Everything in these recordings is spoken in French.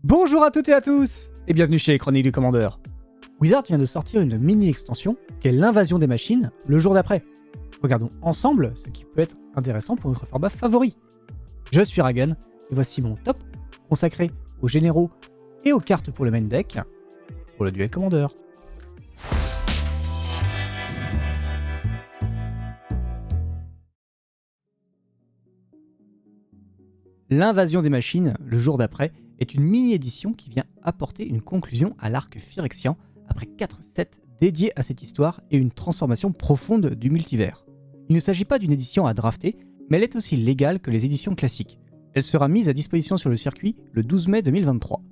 Bonjour à toutes et à tous, et bienvenue chez les Chroniques du Commandeur. Wizard vient de sortir une mini-extension qu'est l'invasion des machines le jour d'après. Regardons ensemble ce qui peut être intéressant pour notre format favori. Je suis Ragan, et voici mon top consacré aux généraux et aux cartes pour le main deck pour le duel Commandeur. L'invasion des machines, le jour d'après, est une mini-édition qui vient apporter une conclusion à l'arc Phyrexian après 4 sets dédiés à cette histoire et une transformation profonde du multivers. Il ne s'agit pas d'une édition à drafter, mais elle est aussi légale que les éditions classiques. Elle sera mise à disposition sur le circuit le 12 mai 2023.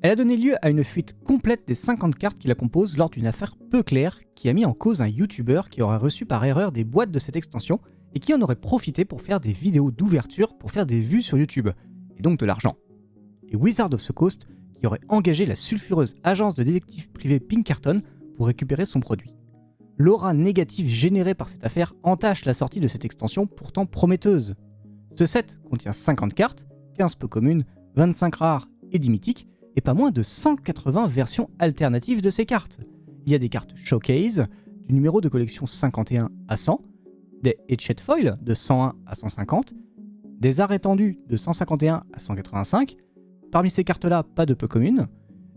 Elle a donné lieu à une fuite complète des 50 cartes qui la composent lors d'une affaire peu claire qui a mis en cause un YouTuber qui aurait reçu par erreur des boîtes de cette extension et qui en aurait profité pour faire des vidéos d'ouverture pour faire des vues sur YouTube, et donc de l'argent. Et Wizard of the Coast qui aurait engagé la sulfureuse agence de détective privée Pinkerton pour récupérer son produit. L'aura négative générée par cette affaire entache la sortie de cette extension pourtant prometteuse. Ce set contient 50 cartes, 15 peu communes, 25 rares et 10 mythiques, et pas moins de 180 versions alternatives de ces cartes. Il y a des cartes Showcase, du numéro de collection 51 à 100, des Etched Foil de 101 à 150, des arts étendus de 151 à 185, parmi ces cartes-là, pas de peu communes,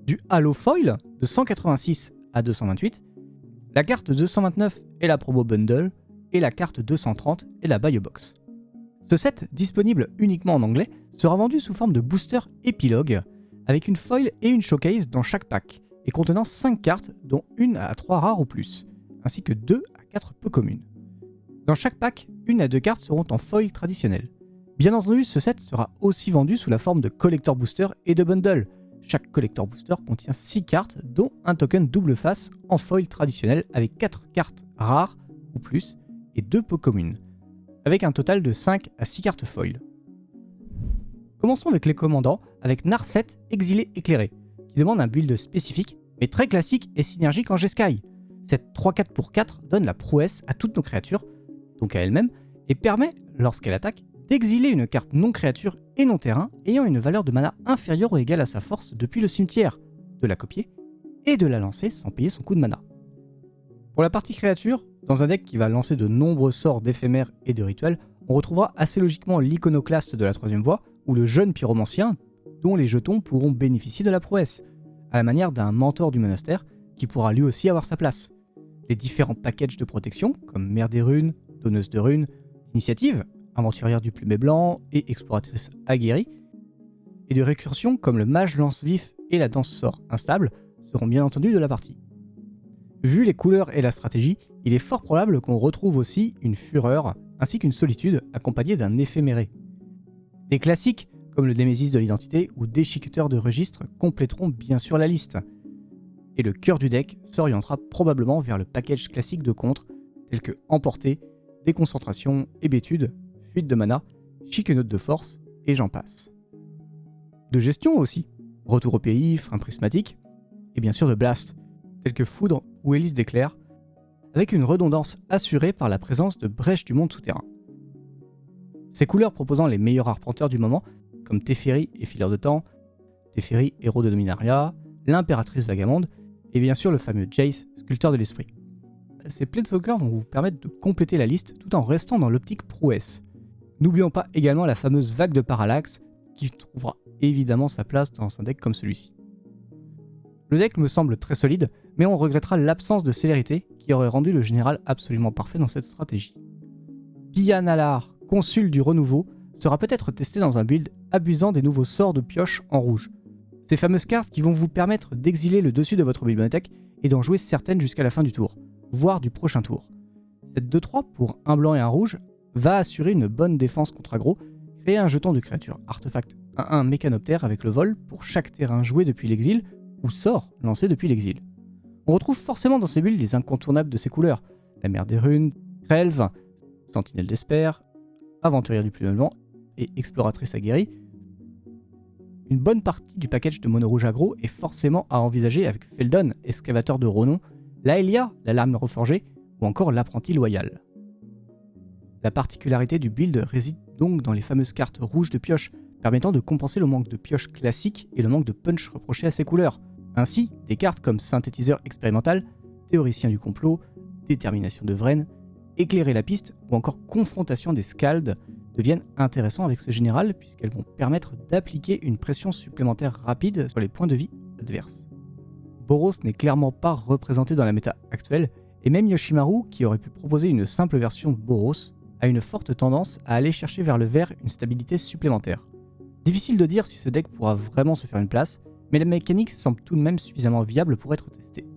du Halo Foil de 186 à 228, la carte 229 est la Promo Bundle, et la carte 230 est la Buy a Box. Ce set, disponible uniquement en anglais, sera vendu sous forme de booster épilogue, avec une foil et une showcase dans chaque pack, et contenant 5 cartes, dont 1 à 3 rares ou plus, ainsi que 2 à 4 peu communes. Dans chaque pack, 1 à 2 cartes seront en foil traditionnelle. Bien entendu, ce set sera aussi vendu sous la forme de collector booster et de bundle. Chaque collector booster contient 6 cartes, dont un token double face en foil traditionnel avec 4 cartes rares ou plus et 2 peu communes, avec un total de 5 à 6 cartes foil. Commençons avec les commandants, avec Narset Exilé Éclairé, qui demande un build spécifique, mais très classique et synergique en Jeskai. Cette 3-4 pour 4 donne la prouesse à toutes nos créatures, donc à elle-même, et permet, lorsqu'elle attaque, d'exiler une carte non créature et non terrain ayant une valeur de mana inférieure ou égale à sa force depuis le cimetière, de la copier et de la lancer sans payer son coût de mana. Pour la partie créature, dans un deck qui va lancer de nombreux sorts d'éphémères et de rituels, on retrouvera assez logiquement l'iconoclaste de la 3ème voie ou le jeune pyromancien dont les jetons pourront bénéficier de la prouesse, à la manière d'un mentor du monastère qui pourra lui aussi avoir sa place. Les différents packages de protection comme Mère des Runes, Donneuse de Runes, Initiative, Aventurière du Plumet Blanc et Exploratrice aguerrie, et de récursions comme le Mage Lance-Vif et la Danse Sort Instable seront bien entendu de la partie. Vu les couleurs et la stratégie, il est fort probable qu'on retrouve aussi une Fureur ainsi qu'une Solitude accompagnée d'un Éphéméré. Des classiques comme le Némésis de l'identité ou Déchiqueteur de registre compléteront bien sûr la liste. Et le cœur du deck s'orientera probablement vers le package classique de contre tels que Emporter, Déconcentration, Hébétude, Fuite de mana, Chiquenote de force, et j'en passe. De gestion aussi, Retour au pays, Frein prismatique, et bien sûr de blast, tels que Foudre ou Hélice d'éclair, avec une redondance assurée par la présence de brèches du monde souterrain. Ces couleurs proposant les meilleurs arpenteurs du moment, comme Teferi et Fileur de temps, Teferi, héros de Dominaria, l'impératrice vagabonde, et bien sûr le fameux Jace, sculpteur de l'esprit. Ces Planeswalkers vont vous permettre de compléter la liste tout en restant dans l'optique prouesse. N'oublions pas également la fameuse vague de parallaxe qui trouvera évidemment sa place dans un deck comme celui-ci. Le deck me semble très solide, mais on regrettera l'absence de célérité qui aurait rendu le général absolument parfait dans cette stratégie. Pia Nalaar, consul du renouveau, sera peut-être testé dans un build abusant des nouveaux sorts de pioche en rouge. Ces fameuses cartes qui vont vous permettre d'exiler le dessus de votre bibliothèque et d'en jouer certaines jusqu'à la fin du tour, voire du prochain tour. Cette 2-3 pour un blanc et un rouge va assurer une bonne défense contre aggro, créer un jeton de créature artefact 1-1 mécanoptère avec le vol pour chaque terrain joué depuis l'exil ou sort lancé depuis l'exil. On retrouve forcément dans ces builds les incontournables de ces couleurs, la Mère des Runes, Krelv, Sentinelle d'Esper, Aventurière du Plumet Blanc et Exploratrice aguerrie. Une bonne partie du package de mono rouge aggro est forcément à envisager avec Feldon, Excavateur de Ronon, Laelia, la lame reforgée, ou encore l'apprenti loyal. La particularité du build réside donc dans les fameuses cartes rouges de pioche, permettant de compenser le manque de pioche classique et le manque de punch reproché à ces couleurs. Ainsi, des cartes comme Synthétiseur expérimental, Théoricien du complot, Détermination de Vren, Éclairer la piste ou encore Confrontation des Scalds deviennent intéressants avec ce général puisqu'elles vont permettre d'appliquer une pression supplémentaire rapide sur les points de vie adverses. Boros n'est clairement pas représenté dans la méta actuelle et même Yoshimaru, qui aurait pu proposer une simple version de Boros, a une forte tendance à aller chercher vers le vert une stabilité supplémentaire. Difficile de dire si ce deck pourra vraiment se faire une place, mais la mécanique semble tout de même suffisamment viable pour être testée.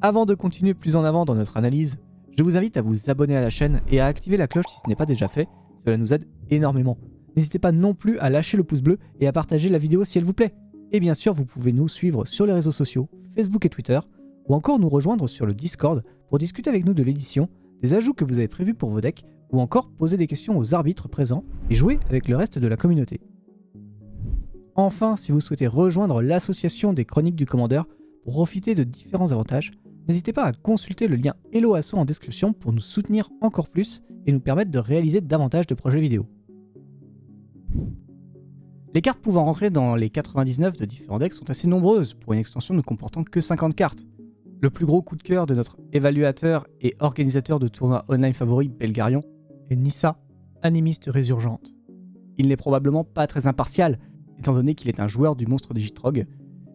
Avant de continuer plus en avant dans notre analyse, je vous invite à vous abonner à la chaîne et à activer la cloche si ce n'est pas déjà fait, cela nous aide énormément. N'hésitez pas non plus à lâcher le pouce bleu et à partager la vidéo si elle vous plaît. Et bien sûr, vous pouvez nous suivre sur les réseaux sociaux, Facebook et Twitter, ou encore nous rejoindre sur le Discord pour discuter avec nous de l'édition, des ajouts que vous avez prévus pour vos decks, ou encore poser des questions aux arbitres présents et jouer avec le reste de la communauté. Enfin, si vous souhaitez rejoindre l'association des Chroniques du Commandeur pour profiter de différents avantages, n'hésitez pas à consulter le lien Hello Asso en description pour nous soutenir encore plus et nous permettre de réaliser davantage de projets vidéo. Les cartes pouvant rentrer dans les 99 de différents decks sont assez nombreuses pour une extension ne comportant que 50 cartes. Le plus gros coup de cœur de notre évaluateur et organisateur de tournois online favori Belgarion est Nissa, animiste résurgente. Il n'est probablement pas très impartial, étant donné qu'il est un joueur du monstre de Gitrog.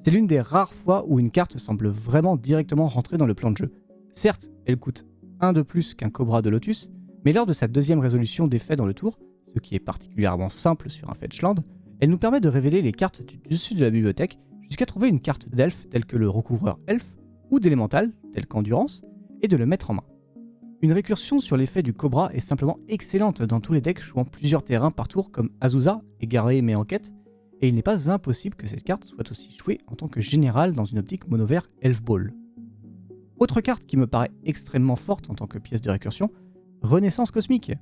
C'est l'une des rares fois où une carte semble vraiment directement rentrer dans le plan de jeu. Certes, elle coûte 1 de plus qu'un Cobra de Lotus, mais lors de sa deuxième résolution d'effet dans le tour, ce qui est particulièrement simple sur un Fetchland, elle nous permet de révéler les cartes du dessus de la bibliothèque jusqu'à trouver une carte d'elfe telle que le recouvreur elfe, ou d'élémental tel qu'endurance, et de le mettre en main. Une récursion sur l'effet du Cobra est simplement excellente dans tous les decks jouant plusieurs terrains par tour comme Azusa, égaré mais en quête, et il n'est pas impossible que cette carte soit aussi jouée en tant que générale dans une optique mono vert Elf Ball. Autre carte qui me paraît extrêmement forte en tant que pièce de récursion, Renaissance Cosmique.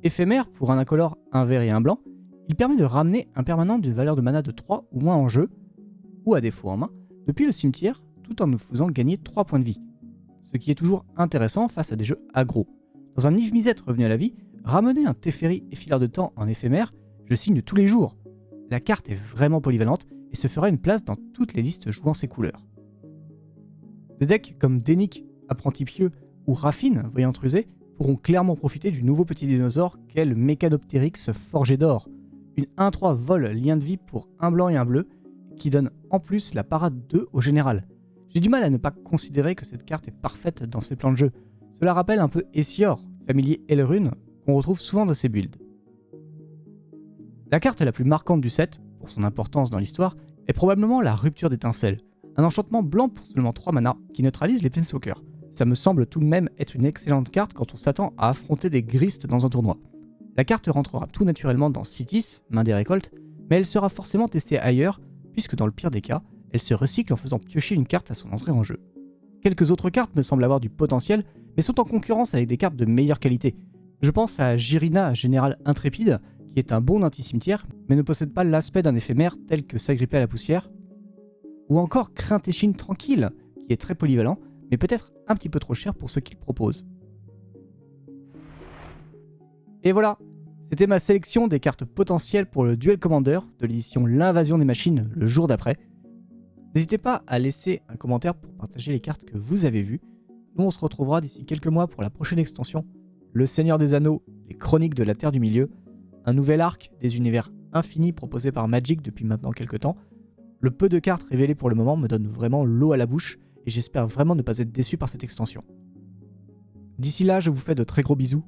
Éphémère pour un incolore, un vert et un blanc, il permet de ramener un permanent d'une valeur de mana de 3 ou moins en jeu, ou à défaut en main, depuis le cimetière tout en nous faisant gagner 3 points de vie. Ce qui est toujours intéressant face à des jeux aggro. Dans un Niv-Mizzet revenu à la vie, ramener un Teferi Effileur de temps en éphémère, je signe tous les jours. La carte est vraiment polyvalente et se fera une place dans toutes les listes jouant ses couleurs. Des decks comme Dénic, Apprenti Pieux ou Raffine, Voyante Rusée, pourront clairement profiter du nouveau petit dinosaure qu'est le Mécanoptérix Forgé d'Or, une 1-3 vol lien de vie pour un blanc et un bleu, qui donne en plus la parade 2 au général. J'ai du mal à ne pas considérer que cette carte est parfaite dans ses plans de jeu. Cela rappelle un peu Essior, familier Elrune, qu'on retrouve souvent dans ses builds. La carte la plus marquante du set, pour son importance dans l'histoire, est probablement la Rupture d'étincelle, un enchantement blanc pour seulement 3 mana qui neutralise les Planeswalkers. Ça me semble tout de même être une excellente carte quand on s'attend à affronter des Gristes dans un tournoi. La carte rentrera tout naturellement dans Citis, main des récoltes, mais elle sera forcément testée ailleurs, puisque dans le pire des cas, elle se recycle en faisant piocher une carte à son entrée en jeu. Quelques autres cartes me semblent avoir du potentiel, mais sont en concurrence avec des cartes de meilleure qualité. Je pense à Jirina, Général Intrépide, qui est un bon anti-cimetière, mais ne possède pas l'aspect d'un éphémère tel que s'agripper à la poussière. Ou encore Crintéchine Tranquille, qui est très polyvalent, mais peut-être un petit peu trop cher pour ce qu'il propose. Et voilà, c'était ma sélection des cartes potentielles pour le Duel Commander de l'édition L'Invasion des Machines le jour d'après. N'hésitez pas à laisser un commentaire pour partager les cartes que vous avez vues. Nous on se retrouvera d'ici quelques mois pour la prochaine extension, Le Seigneur des Anneaux, les Chroniques de la Terre du Milieu, un nouvel arc des univers infinis proposé par Magic depuis maintenant quelques temps. Le peu de cartes révélées pour le moment me donne vraiment l'eau à la bouche et j'espère vraiment ne pas être déçu par cette extension. D'ici là, je vous fais de très gros bisous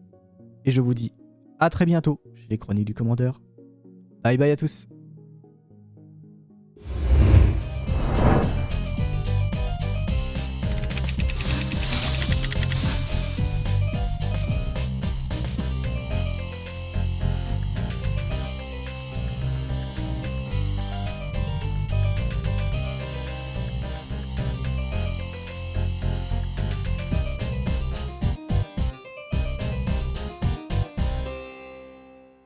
et je vous dis à très bientôt chez les Chroniques du Commandeur. Bye bye à tous.